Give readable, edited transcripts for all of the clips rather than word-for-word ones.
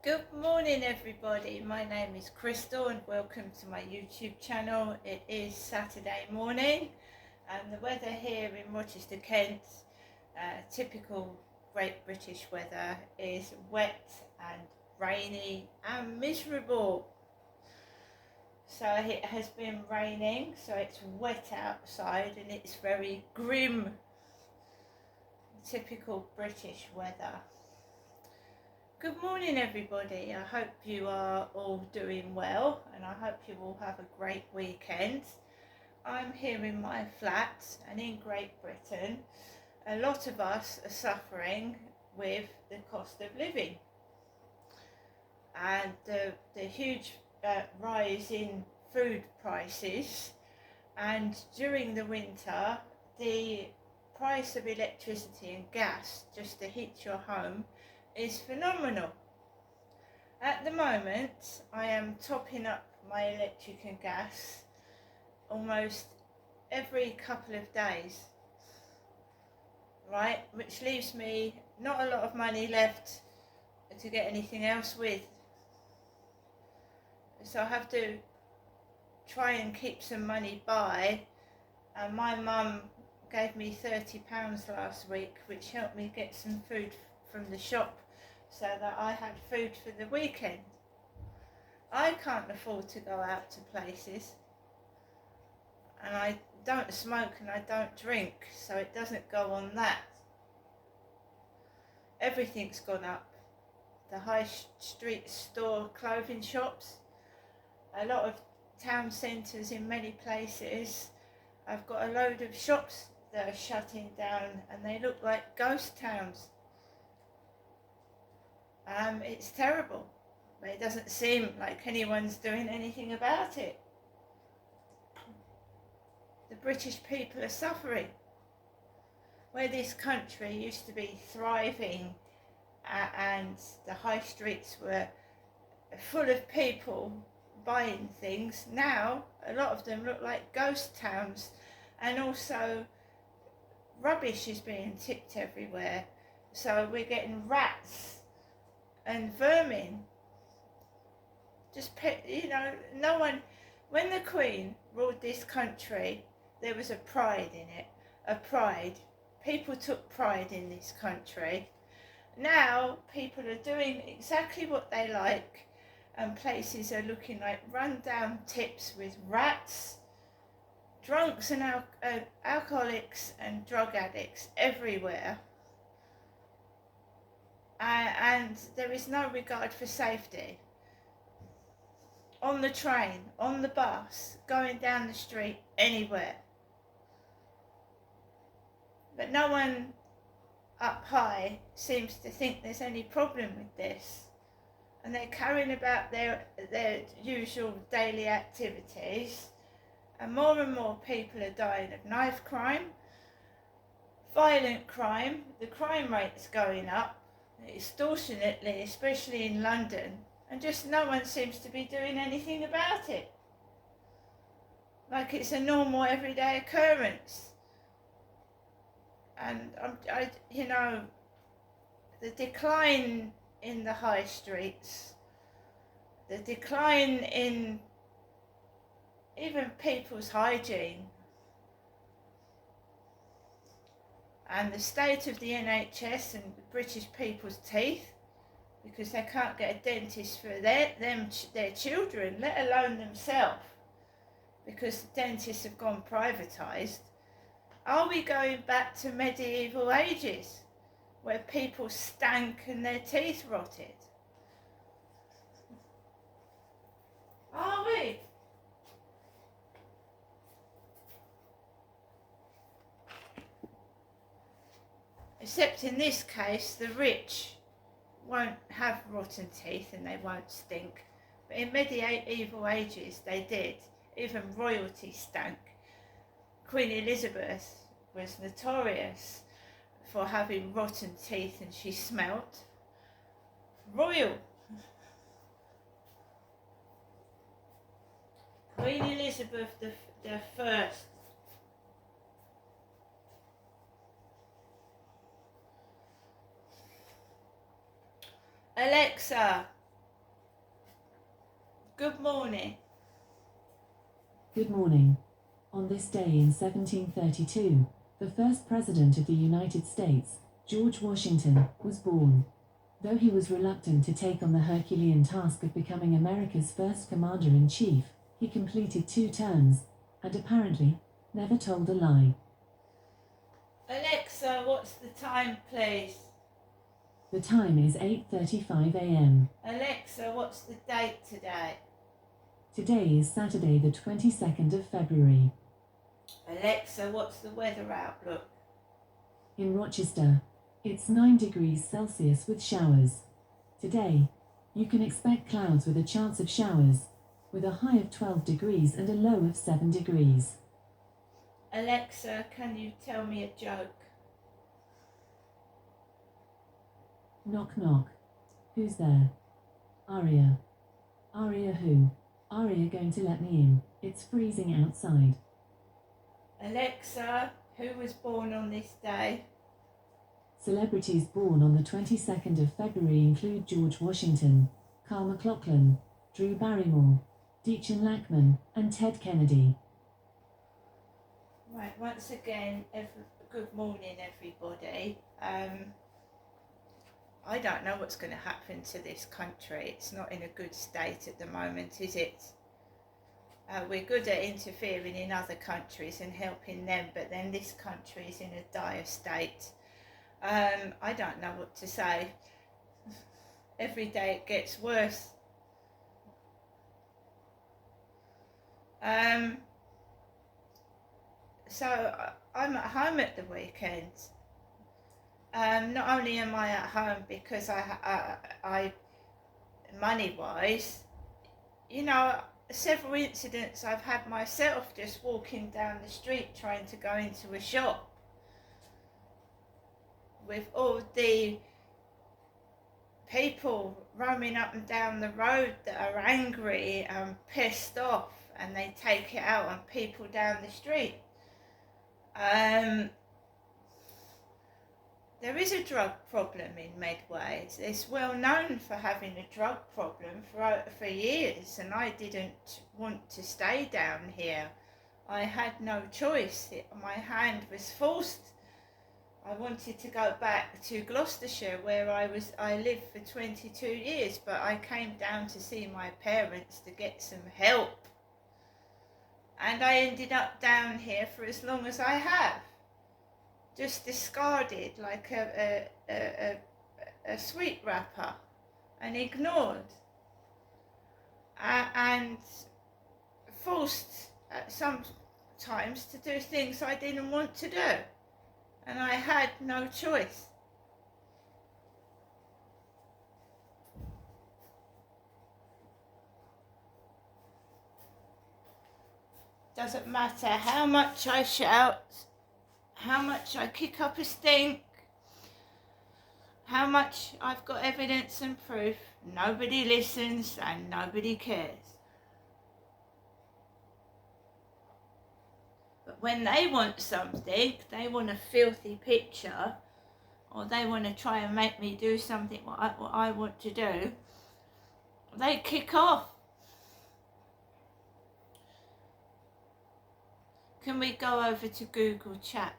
Good morning everybody, my name is Crystal and welcome to my YouTube channel. It is Saturday morning and the weather here in Rochester, Kent, typical Great British weather, is wet and rainy and miserable. So it has been raining, so it's wet outside and it's very grim, typical British weather. Good morning everybody, I hope you are all doing well and I hope you all have a great weekend. I'm here in my flat and in Great Britain a lot of us are suffering with the cost of living and the huge rise in food prices, and during the winter the price of electricity and gas just to heat your home is phenomenal. At the moment I am topping up my electric and gas almost every couple of days, right, which leaves me not a lot of money left to get anything else with, so I have to try and keep some money by, and my mum gave me £30 last week, which helped me get some food from the shop so that I had food for the weekend. I can't afford to go out to places, and I don't smoke and I don't drink, so it doesn't go on that. Everything's gone up. The high street store clothing shops, a lot of town centres in many places, I've got a load of shops that are shutting down and they look like ghost towns. It's terrible, but it doesn't seem like anyone's doing anything about it. The British people are suffering. Where this country used to be thriving and the high streets were full of people buying things, now a lot of them look like ghost towns, and also rubbish is being tipped everywhere, so we're getting rats and vermin. No one, when the Queen ruled this country there was a pride in it, people took pride in this country. Now people are doing exactly what they like and places are looking like run-down tips with rats, drunks and alcoholics and drug addicts everywhere, and there is no regard for safety. On the train, on the bus, going down the street, anywhere. But no one up high seems to think there's any problem with this, and they're carrying about their usual daily activities, and more people are dying of knife crime, violent crime. The crime rate's going up extortionately, especially in London, and just no one seems to be doing anything about it, like it's a normal everyday occurrence. And the decline in the high streets, the decline in even people's hygiene, and the state of the NHS and the British people's teeth, because they can't get a dentist for their children, let alone themselves, because the dentists have gone privatised. Are we going back to medieval ages where people stank and their teeth rotted? Are we? Except in this case, the rich won't have rotten teeth and they won't stink. But in medieval ages they did. Even royalty stank. Queen Elizabeth was notorious for having rotten teeth and she smelt. Royal. Queen Elizabeth the First. Alexa, Good morning. Good morning. On this day in 1732, the first President of the United States, George Washington, was born. Though he was reluctant to take on the Herculean task of becoming America's first Commander-in-Chief, he completed 2 terms, and apparently, never told a lie. Alexa, what's the time, please? The time is 8:35 a.m. Alexa, what's the date today? Today is Saturday the 22nd of February. Alexa, what's the weather outlook? In Rochester, it's 9 degrees Celsius with showers. Today, you can expect clouds with a chance of showers, with a high of 12 degrees and a low of 7 degrees. Alexa, can you tell me a joke? Knock knock. Who's there? Aria. Aria who? Aria going to let me in? It's freezing outside. Alexa, who was born on this day? Celebrities born on the 22nd of February include George Washington, Carl McLachlan, Drew Barrymore, Deacon Lackman, and Ted Kennedy. Right, once again, good morning everybody. I don't know what's going to happen to this country. It's not in a good state at the moment, is it? We're good at interfering in other countries and helping them, but then this country is in a dire state. I don't know what to say. Every day it gets worse. So I'm at home at the weekend. Not only am I at home because I money-wise, you know, several incidents I've had myself just walking down the street trying to go into a shop with all the people roaming up and down the road that are angry and pissed off, and they take it out on people down the street. There is a drug problem in Medway. It's well known for having a drug problem for years, and I didn't want to stay down here. I had no choice. My hand was forced. I wanted to go back to Gloucestershire where I lived for 22 years, but I came down to see my parents to get some help. And I ended up down here for as long as I have. Just discarded like a sweet wrapper and ignored. And forced sometimes to do things I didn't want to do. And I had no choice. Doesn't matter how much I shout, how much I kick up a stink, how much I've got evidence and proof, nobody listens and nobody cares. But when they want something, they want a filthy picture, or they want to try and make me do something what I want to do, they kick off. Can we go over to Google Chat?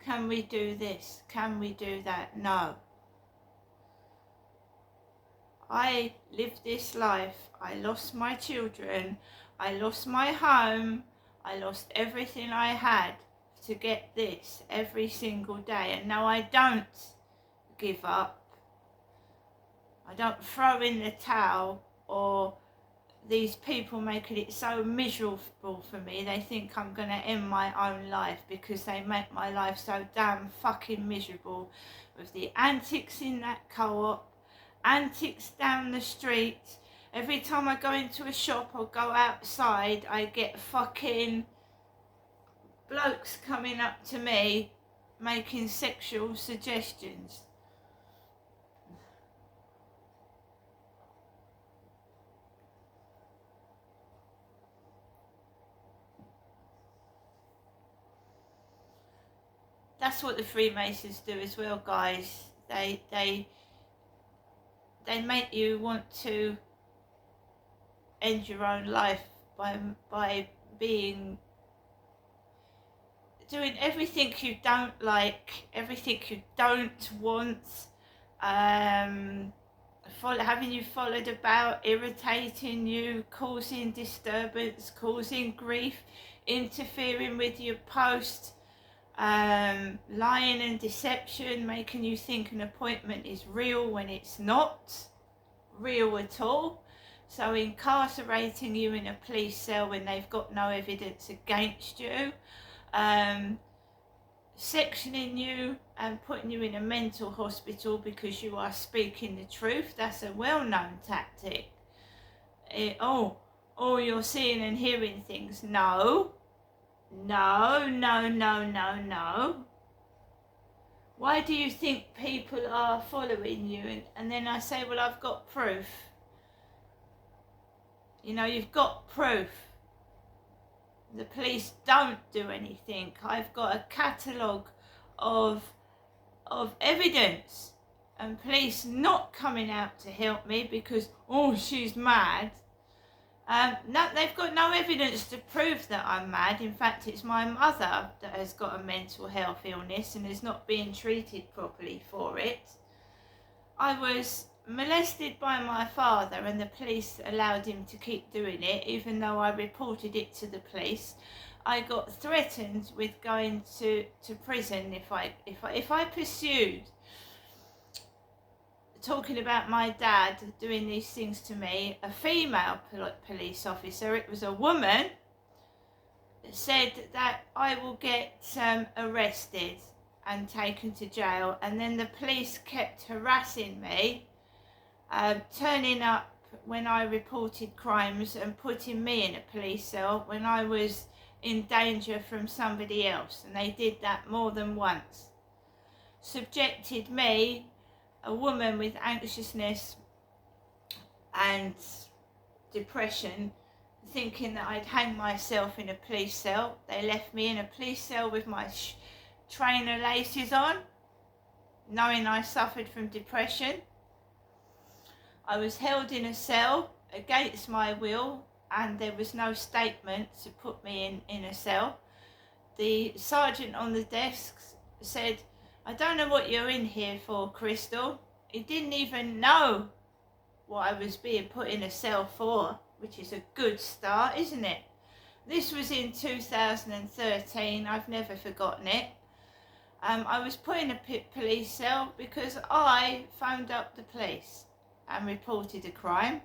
Can we do this? Can we do that? No. I lived this life. I lost my children. I lost my home. I lost everything I had to get this every single day. And no, I don't give up. I don't throw in the towel, or these people making it so miserable for me. They think I'm going to end my own life because they make my life so damn fucking miserable with the antics in that co-op, antics down the street. Every time I go into a shop or go outside, I get fucking blokes coming up to me making sexual suggestions. That's what the Freemasons do as well, guys. They make you want to end your own life by doing everything you don't like, everything you don't want, having you followed about, irritating you, causing disturbance, causing grief, interfering with your post, lying and deception, making you think an appointment is real when it's not real at all. So incarcerating you in a police cell when they've got no evidence against you, sectioning you and putting you in a mental hospital because you are speaking the truth. That's a well-known tactic. You're seeing and hearing things. No. Why do you think people are following you? And then I say, well, I've got proof. You've got proof. The police don't do anything. I've got a catalogue of evidence, and police not coming out to help me because, she's mad. No, they've got no evidence to prove that I'm mad. In fact, it's my mother that has got a mental health illness and is not being treated properly for it. I was molested by my father, and the police allowed him to keep doing it, even though I reported it to the police. I got threatened with going to prison if I pursued talking about my dad doing these things to me. A female police officer, it was a woman, said that I will get arrested and taken to jail, and then the police kept harassing me, turning up when I reported crimes and putting me in a police cell when I was in danger from somebody else, and they did that more than once. Subjected me, a woman with anxiousness and depression, thinking that I'd hang myself in a police cell. They left me in a police cell with my trainer laces on, knowing I suffered from depression. I was held in a cell against my will, and there was no statement to put me in a cell. The sergeant on the desk said, "I don't know what you're in here for, Crystal." He didn't even know what I was being put in a cell for, which is a good start, isn't it? This was in 2013. I've never forgotten it. I was put in a police cell because I phoned up the police and reported a crime.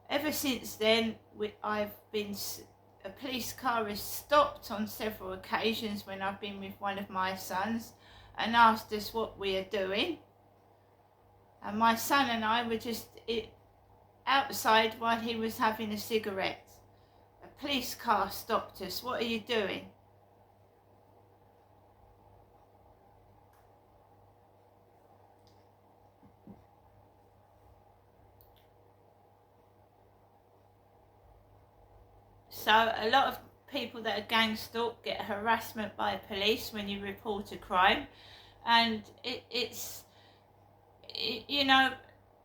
Ever since then, a police car has stopped on several occasions when I've been with one of my sons and asked us what we are doing. And my son and I were just outside while he was having a cigarette. A police car stopped us. "What are you doing?" So a lot of people that are gang stalked get harassment by police when you report a crime, and it's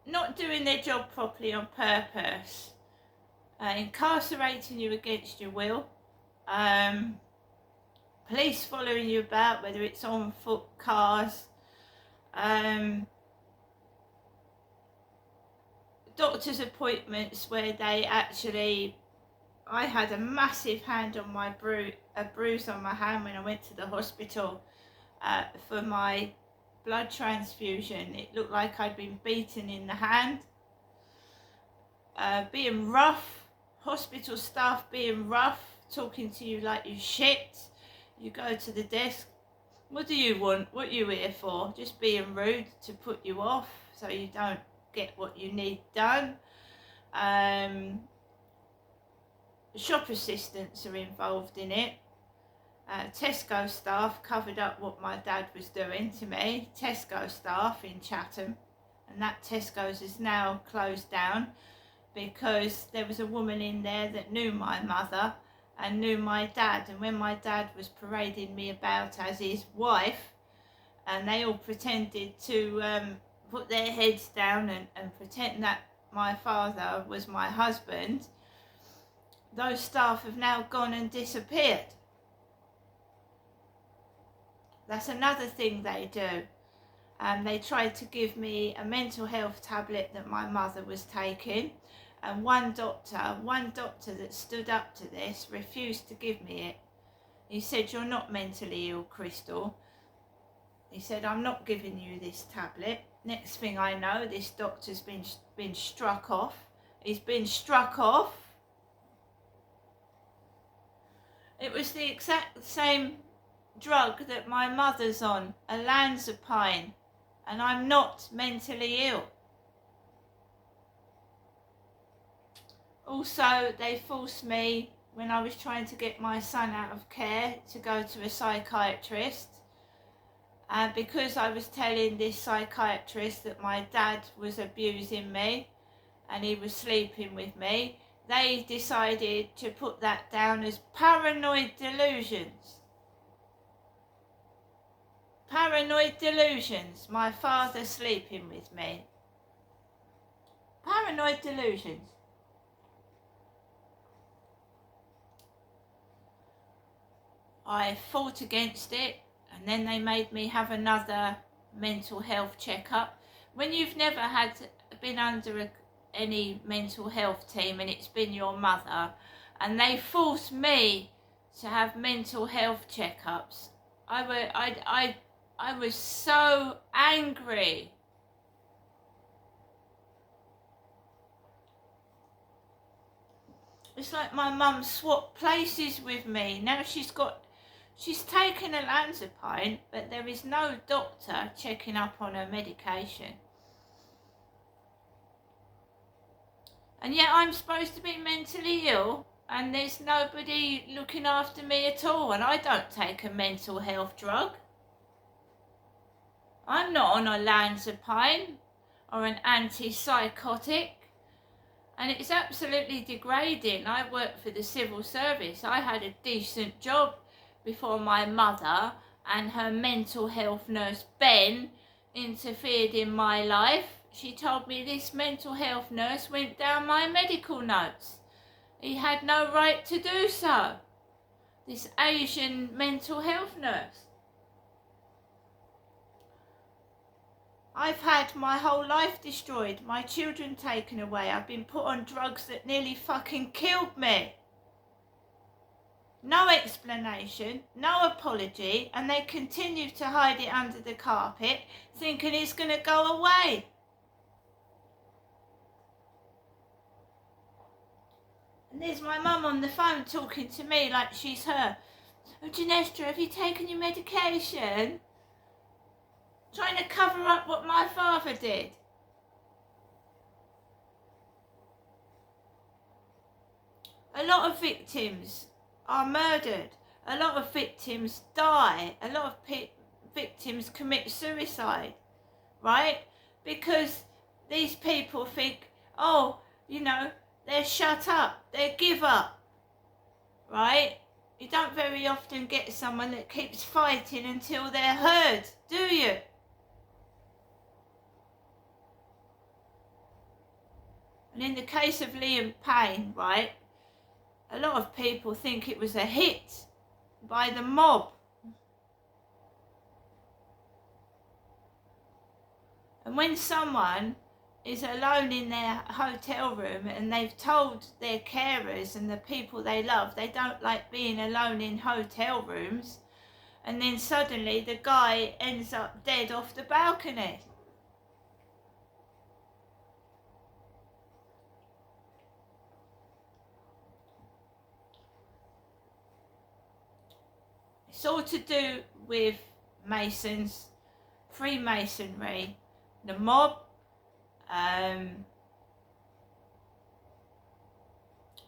not doing their job properly on purpose, incarcerating you against your will, police following you about, whether it's on foot, cars, doctor's appointments where I had a massive hand on my a bruise on my hand when I went to the hospital for my blood transfusion. It looked like I'd been beaten in the hand. Being rough, hospital staff being rough, talking to you like you shit. You go to the desk, "What do you want? What are you here for?" Just being rude to put you off so you don't get what you need done. Shop assistants are involved in it. Tesco staff covered up what my dad was doing to me. Tesco staff in Chatham, and that Tesco's is now closed down because there was a woman in there that knew my mother and knew my dad, and when my dad was parading me about as his wife, and they all pretended to put their heads down and pretend that my father was my husband, those staff have now gone and disappeared. That's another thing they do. They tried to give me a mental health tablet that my mother was taking, and one doctor that stood up to this refused to give me it. He said, "You're not mentally ill, Crystal." He said, "I'm not giving you this tablet." Next thing I know, this doctor's been struck off. He's been struck off. It was the exact same drug that my mother's on, olanzapine, and I'm not mentally ill. Also, they forced me, when I was trying to get my son out of care, to go to a psychiatrist. Because I was telling this psychiatrist that my dad was abusing me and he was sleeping with me, they decided to put that down as paranoid delusions. Paranoid delusions, my father sleeping with me. Paranoid delusions. I fought against it, and then they made me have another mental health checkup. When you've never been under any mental health team and it's been your mother, and they forced me to have mental health checkups, I was so angry. It's like my mum swapped places with me. Now she's taken olanzapine, but there is no doctor checking up on her medication. And yet I'm supposed to be mentally ill, and there's nobody looking after me at all, and I don't take a mental health drug. I'm not on olanzapine or an antipsychotic, and it's absolutely degrading. I worked for the civil service. I had a decent job before my mother and her mental health nurse Ben interfered in my life. She told me this mental health nurse went down my medical notes. He had no right to do so. This Asian mental health nurse. I've had my whole life destroyed, my children taken away. I've been put on drugs that nearly fucking killed me. No explanation, no apology, and they continue to hide it under the carpet, thinking it's going to go away. And there's my mum on the phone talking to me like she's her. "Oh, Ginestra, have you taken your medication?" Trying to cover up what my father did. A lot of victims are murdered. A lot of victims die. A lot of victims commit suicide, right? Because these people think, oh, they're shut up, they give up, right? You don't very often get someone that keeps fighting until they're heard, do you? And in the case of Liam Payne, right, a lot of people think it was a hit by the mob. And when someone is alone in their hotel room and they've told their carers and the people they love they don't like being alone in hotel rooms, and then suddenly the guy ends up dead off the balcony. It's all to do with Masons, Freemasonry, the mob,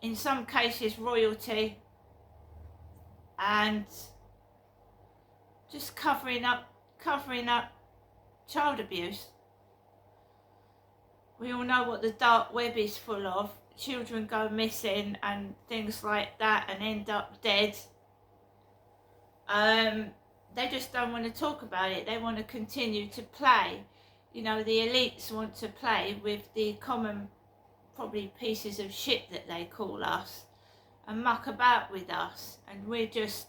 in some cases royalty, and just covering up child abuse. We all know what the dark web is full of. Children go missing and things like that and end up dead. They just don't want to talk about it. They want to continue to play. The elites want to play with the common probably pieces of shit that they call us, and muck about with us, and we're just,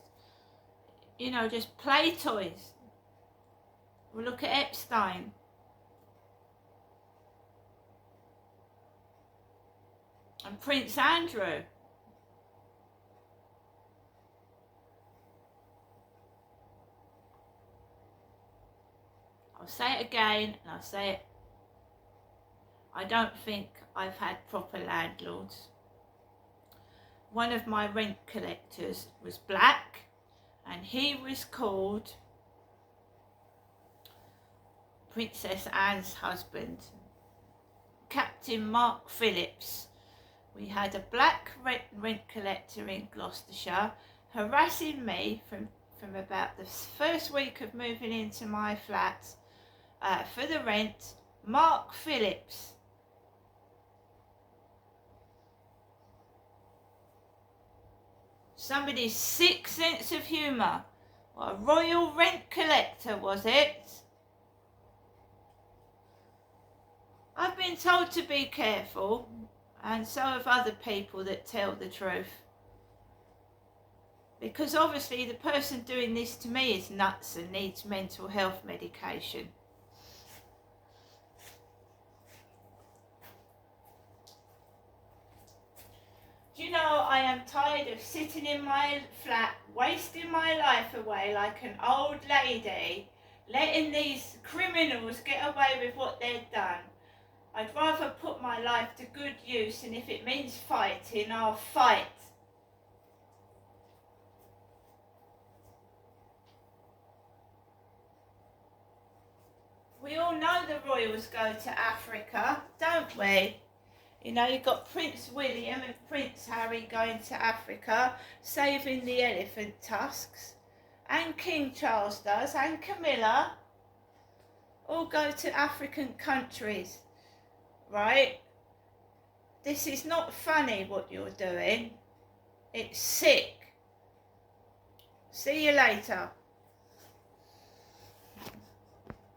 you know, just play toys. Well, look at Epstein. And Prince Andrew. I'll say it again, and I'll say it. I don't think I've had proper landlords. One of my rent collectors was black, and he was called Princess Anne's husband, Captain Mark Phillips. We had a black rent collector in Gloucestershire harassing me from about the first week of moving into my flat for the rent. Mark Phillips. Somebody's sick sense of humour. What a royal rent collector, was it? I've been told to be careful, and so have other people that tell the truth. Because obviously the person doing this to me is nuts and needs mental health medication. Do you know, I am tired of sitting in my flat, wasting my life away like an old lady, letting these criminals get away with what they've done. I'd rather put my life to good use, and if it means fighting, I'll fight. We all know the royals go to Africa, don't we? You know, you've got Prince William and Prince Harry going to Africa, saving the elephant tusks. And King Charles does, and Camilla. All go to African countries, right? This is not funny what you're doing. It's sick. See you later.